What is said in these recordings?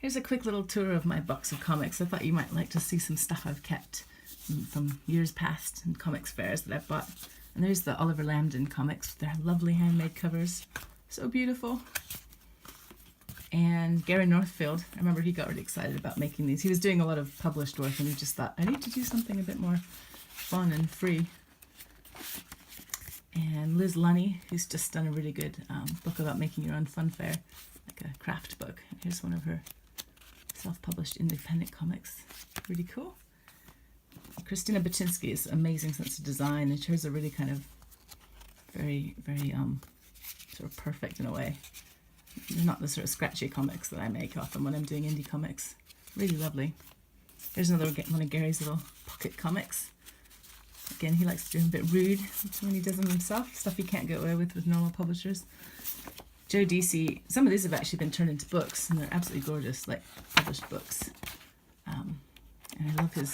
Here's a quick little tour of my box of comics. I thought you might like to see some stuff I've kept from years past and comics fairs that I've bought. And there's the Oliver Lambden comics with their lovely handmade covers. So beautiful. And Gary Northfield, I remember he got really excited about making these. He was doing a lot of published work and he just thought, I need to do something a bit more fun and free. And Liz Lunny, who's just done a really good book about making your own fun fair, like a craft book. And here's one of her self-published independent comics. Really cool. Christina Baczynski's amazing sense of design, and hers are really kind of very, very sort of perfect in a way. They're not the sort of scratchy comics that I make often when I'm doing indie comics. Really lovely. Here's another one of Gary's little pocket comics. Again, he likes to do a bit rude when he does them himself, stuff he can't get away with normal publishers. Joe Deasy, some of these have actually been turned into books, and they're absolutely gorgeous, like published books. And I love his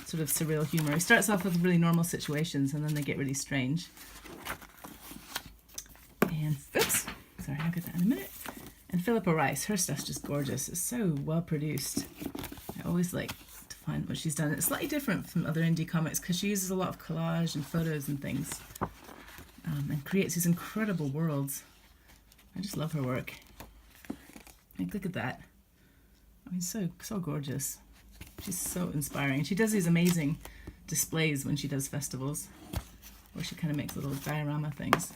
sort of surreal humor. He starts off with really normal situations, and then they get really strange. And, oops, sorry, I'll get that in a minute. And Philippa Rice, her stuff's just gorgeous. It's so well produced. I always like to find what she's done. It's slightly different from other indie comics because she uses a lot of collage and photos and things, and creates these incredible worlds. I just love her work. Like, look at that. I mean, so gorgeous. She's so inspiring. She does these amazing displays when she does festivals, where she kind of makes little diorama things.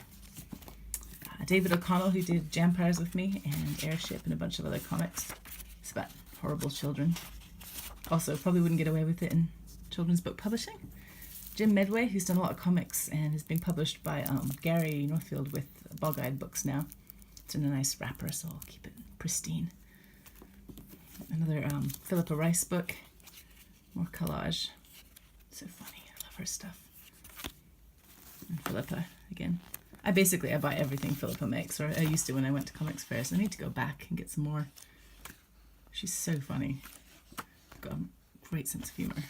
David O'Connell, who did Jampires with me and Airship and a bunch of other comics. It's about horrible children. Also, probably wouldn't get away with it in children's book publishing. Jim Medway, who's done a lot of comics and has been published by Gary Northfield with Bog-Eyed Books now. It's in a nice wrapper, so I'll keep it pristine. Another Philippa Rice book. More collage. So funny. I love her stuff. And Philippa, again. I buy everything Philippa makes, or I used to when I went to comics fairs. I need to go back and get some more. She's so funny. Got a great sense of humor.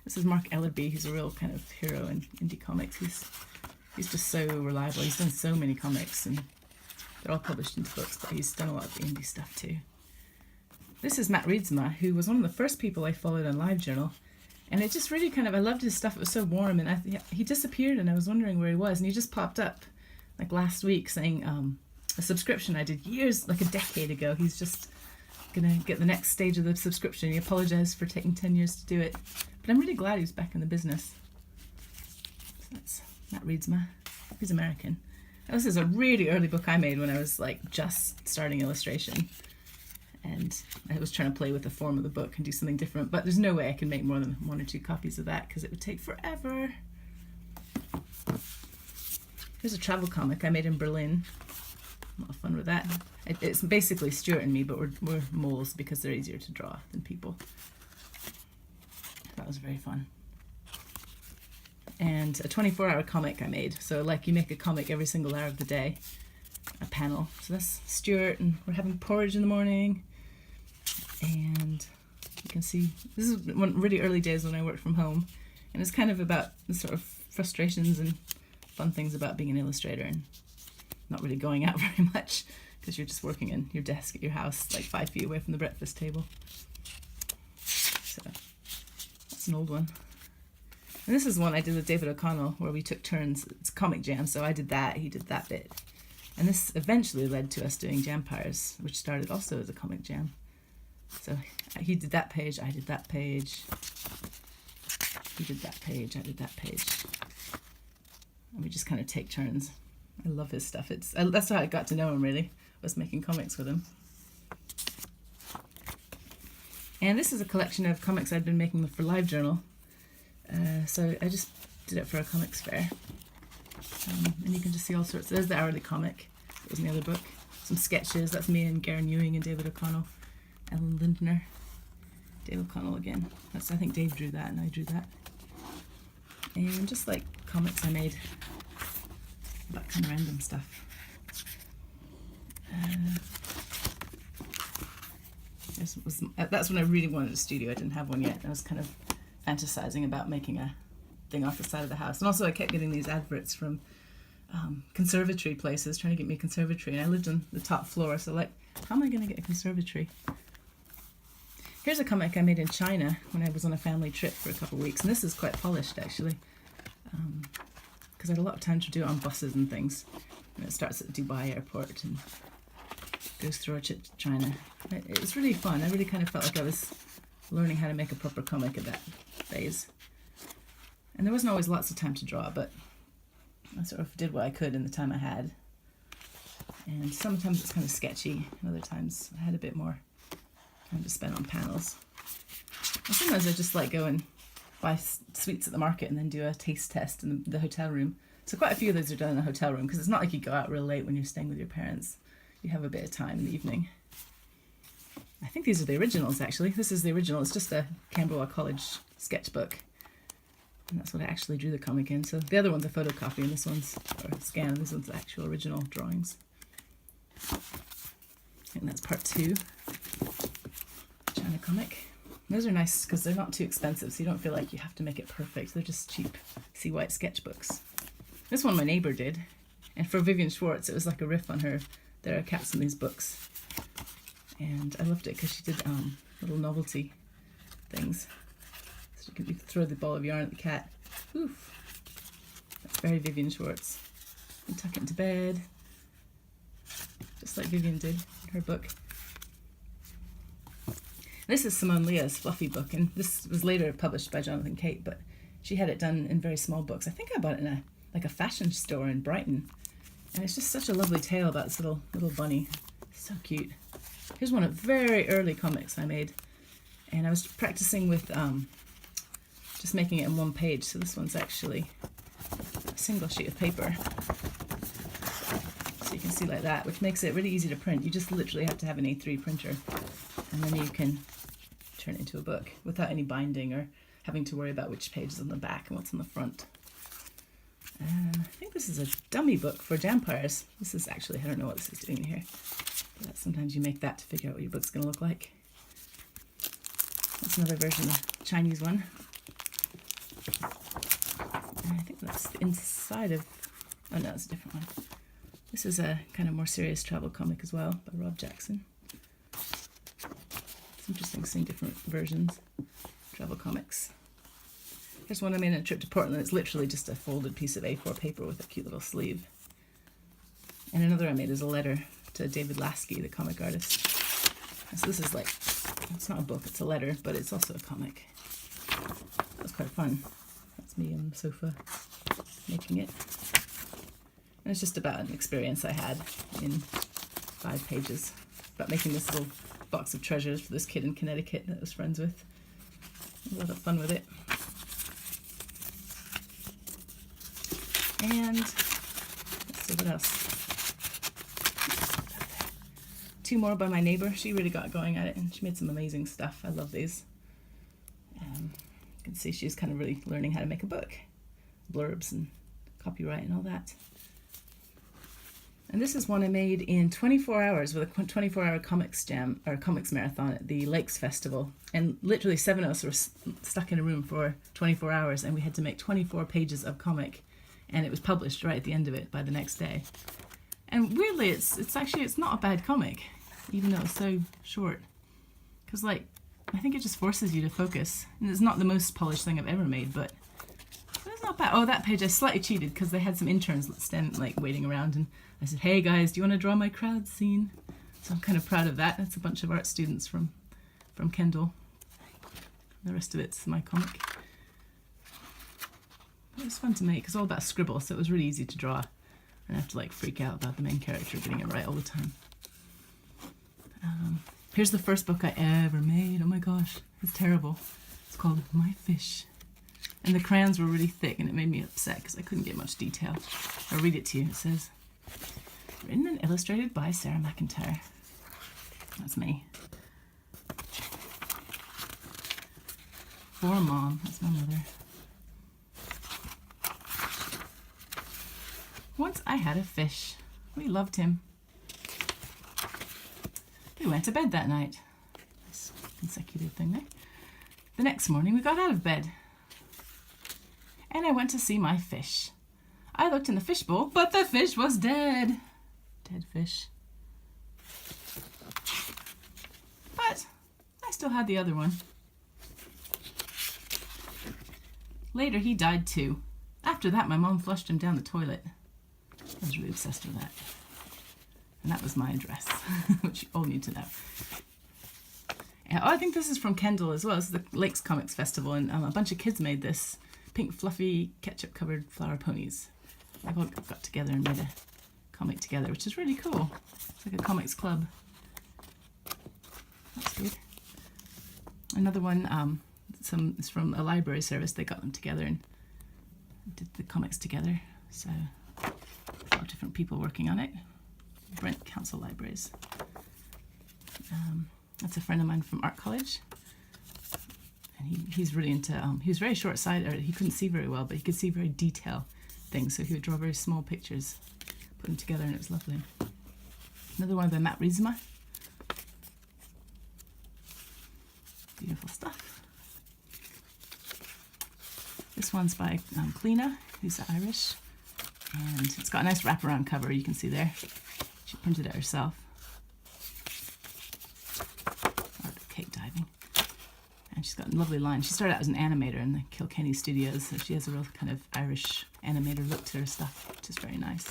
This is Mark Ellerby. He's a real kind of hero in indie comics. He's just so reliable. He's done so many comics, and they're all published into books, but he's done a lot of the indie stuff too. This is Matt Reedsma, who was one of the first people I followed on LiveJournal. And it just really I loved his stuff. It was so warm, and he disappeared, and I was wondering where he was, and he just popped up like last week saying a subscription I did years, like a decade ago. He's just gonna get the next stage of the subscription. He apologized for taking 10 years to do it, but I'm really glad he's back in the business. So that's Matt Reedsma. He's American. Now, this is a really early book I made when I was like just starting illustration. And I was trying to play with the form of the book and do something different, but there's no way I can make more than 1 or 2 copies of that because it would take forever. Here's a travel comic I made in Berlin. A lot of fun with that. It's basically Stuart and me, but we're moles because they're easier to draw than people. That was very fun. And a 24-hour comic I made. So like you make a comic every single hour of the day, a panel. So that's Stuart, and we're having porridge in the morning. And you can see, this is one really early days when I worked from home. And it's kind of about the sort of frustrations and fun things about being an illustrator and not really going out very much because you're just working in your desk at your house, like 5 feet away from the breakfast table. So that's an old one. And this is one I did with David O'Connell where we took turns. It's Comic Jam, so I did that, he did that bit. And this eventually led to us doing Jampires, which started also as a comic jam. So he did that page, I did that page. He did that page, I did that page. And we just kind of take turns. I love his stuff. That's how I got to know him, really, was making comics with him. And this is a collection of comics I'd been making for LiveJournal. So I just did it for a comics fair. And you can just see all sorts. There's the hourly comic. It was in the other book. Some sketches. That's me and Garen Ewing and David O'Connell. Ellen Lindner. Dave O'Connell again. I think Dave drew that and I drew that. And just like comics I made about kind of random stuff. That's when I really wanted a studio. I didn't have one yet. I was kind of fantasizing about making a thing off the side of the house. And also I kept getting these adverts from conservatory places, trying to get me a conservatory, and I lived on the top floor, so like, how am I going to get a conservatory? Here's a comic I made in China when I was on a family trip for a couple of weeks, and this is quite polished actually, because I had a lot of time to do it on buses and things. And it starts at Dubai airport and goes through our trip to China. It was really fun. I really kind of felt like I was learning how to make a proper comic at that phase. And there wasn't always lots of time to draw, but I sort of did what I could in the time I had. And sometimes it's kind of sketchy, and other times I had a bit more time to spend on panels. And sometimes I just like go and buy sweets at the market and then do a taste test in the hotel room. So quite a few of those are done in the hotel room, because it's not like you go out real late when you're staying with your parents. You have a bit of time in the evening. I think these are the originals actually. This is the original. It's just a Camberwell College sketchbook. And that's what I actually drew the comic in. So the other one's a photocopy and this one's a scan, and this one's the actual original drawings. And that's part 2. China comic. Those are nice because they're not too expensive, so you don't feel like you have to make it perfect. They're just cheap See White sketchbooks. This one my neighbour did, and for Vivian Schwartz it was like a riff on her There Are Cats in These Books, and I loved it because she did little novelty things. So you could throw the ball of yarn at the cat. Oof. That's very Vivian Schwartz. And tuck it into bed, just like Vivian did in her book. This is Simone Leah's fluffy book, and this was later published by Jonathan Cate, but she had it done in very small books. I think I bought it in a fashion store in Brighton, and it's just such a lovely tale about this little bunny. So cute. Here's one of very early comics I made, and I was practicing with just making it in one page. So this one's actually a single sheet of paper, so you can see like that, which makes it really easy to print. You just literally have to have an A3 printer, and then you can turn it into a book without any binding or having to worry about which page is on the back and what's on the front. I think this is a dummy book for Jampires. This is actually, I don't know what this is doing here, but sometimes you make that to figure out what your book's going to look like. That's another version of the Chinese one. And I think that's the inside of, oh no, it's a different one. This is a kind of more serious travel comic as well by Rob Jackson. It's interesting seeing different versions, travel comics. Here's one I made on a trip to Portland. It's literally just a folded piece of A4 paper with a cute little sleeve. And another I made is a letter to David Lasky, the comic artist. So this is like, it's not a book, it's a letter, but it's also a comic. That was quite fun. That's me on the sofa making it. And it's just about an experience I had in 5 pages about making this little box of treasures for this kid in Connecticut that I was friends with. A lot of fun with it. And let's see what else. 2 more by my neighbour. She really got going at it and she made some amazing stuff. I love these. You can see she's kind of really learning how to make a book. Blurbs and copyright and all that. And this is one I made in 24 hours with a 24-hour comics jam or comics marathon at the Lakes Festival. And literally 7 of us were stuck in a room for 24 hours and we had to make 24 pages of comic. And it was published right at the end of it by the next day. And weirdly, it's not a bad comic, even though it's so short. Because like, I think it just forces you to focus. And it's not the most polished thing I've ever made, but it's not bad. Oh, that page I slightly cheated because they had some interns waiting around, and I said, "Hey guys, do you want to draw my crowd scene?" So I'm kind of proud of that. That's a bunch of art students from Kendall. The rest of it's my comic. It was fun to make. It's all about scribble, so it was really easy to draw. I didn't have to freak out about the main character getting it right all the time. Here's the first book I ever made. Oh my gosh, it's terrible. It's called My Fish. And the crayons were really thick and it made me upset because I couldn't get much detail. I'll read it to you. It says, written and illustrated by Sarah McIntyre. That's me. For Mom. That's my mother. Once I had a fish. We loved him. We went to bed that night. Nice consecutive thing there. The next morning we got out of bed. And I went to see my fish. I looked in the fishbowl, but the fish was dead. Dead fish. But I still had the other one. Later, he died too. After that, my mom flushed him down the toilet. I was really obsessed with that. And that was my address, which you all need to know. Yeah, oh, I think this is from Kendall as well. This is the Lakes Comics Festival, and a bunch of kids made this. Pink, fluffy, ketchup-covered flower ponies. They've all got together and made a comic together, which is really cool. It's like a comics club. That's good. Another one, it's from a library service. They got them together and did the comics together. So a lot of different people working on it. Brent Council Libraries. That's a friend of mine from art college. And he's really into, he was very short-sighted, or he couldn't see very well, but he could see very detail things. So he would draw very small pictures, put them together, and it was lovely. Another one by Matt Riesema. Beautiful stuff. This one's by Cleena, who's Irish. And it's got a nice wraparound cover, you can see there. She printed it herself. Art cake diving. And she's got a lovely line. She started out as an animator in the Kilkenny studios, so she has a real kind of Irish animator look to her stuff, which is very nice.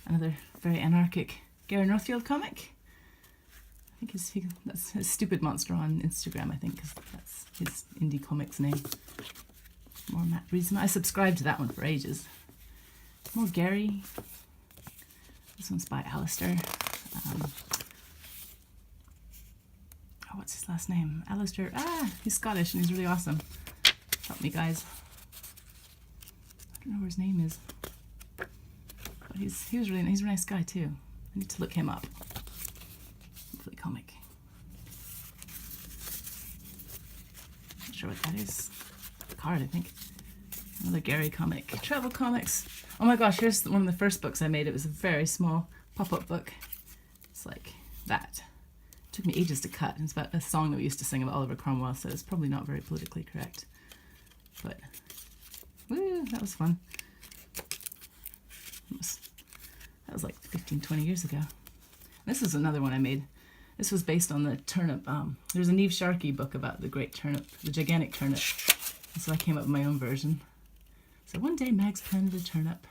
Another very anarchic Gary Northfield comic. I think that's his Stupid Monster on Instagram, I think, because that's his indie comics name. More Matt Riesema. I subscribed to that one for ages. More Gary. This one's by Alistair. What's his last name? Alistair. He's Scottish and he's really awesome. Help me, guys. I don't know where his name is. But he's a really nice guy too. I need to look him up. Lovely comic. Not sure what that is. A card, I think. Another Gary comic. Travel comics. Oh my gosh, here's one of the first books I made. It was a very small pop-up book. It's like that. It took me ages to cut. It's about a song that we used to sing about Oliver Cromwell, so it's probably not very politically correct. But, woo, that was fun. That was like 15, 20 years ago. This is another one I made. This was based on the turnip. There's a Niamh Sharkey book about the great turnip, the gigantic turnip. And so I came up with my own version. So one day Mags planted a turnip.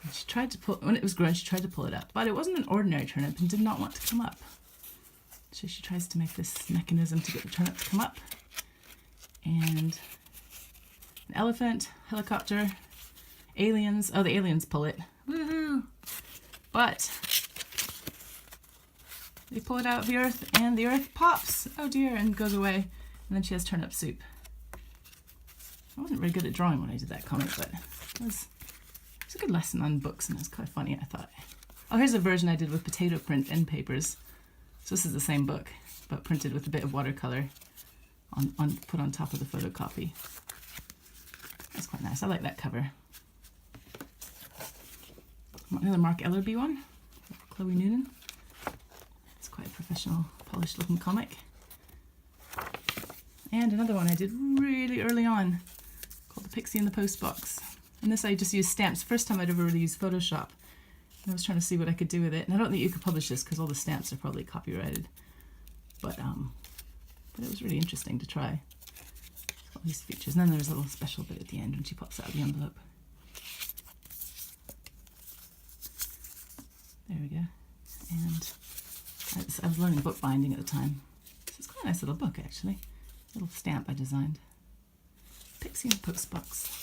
And she tried to pull, when it was grown, she tried to pull it up. But it wasn't an ordinary turnip and did not want to come up. So she tries to make this mechanism to get the turnip to come up. And an elephant, helicopter, aliens. Oh, the aliens pull it. Woohoo! But they pull it out of the earth and the earth pops. Oh dear, and goes away. And then she has turnip soup. I wasn't very good at drawing when I did that comic, but it was a good lesson on books and it was quite funny, I thought. Oh, here's a version I did with potato print end papers. So this is the same book, but printed with a bit of watercolor put on top of the photocopy. That's quite nice. I like that cover. Another Mark Ellerby one, Chloe Noonan. It's quite a professional, polished looking comic. And another one I did really early on called The Pixie in the Post Box. And this I just used stamps. First time I'd ever really used Photoshop. And I was trying to see what I could do with it. And I don't think you could publish this because all the stamps are probably copyrighted. But it was really interesting to try. All these features. And then there's a little special bit at the end when she pops out of the envelope. There we go. And I was learning bookbinding at the time. So it's quite a nice little book, actually. Little stamp I designed. Pixie in the Post Box.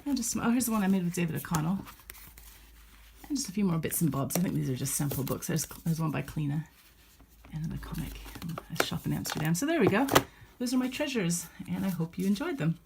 And here's the one I made with David O'Connell. And just a few more bits and bobs. I think these are just sample books. There's one by Cleena. And another comic. A shop in Amsterdam. So there we go. Those are my treasures. And I hope you enjoyed them.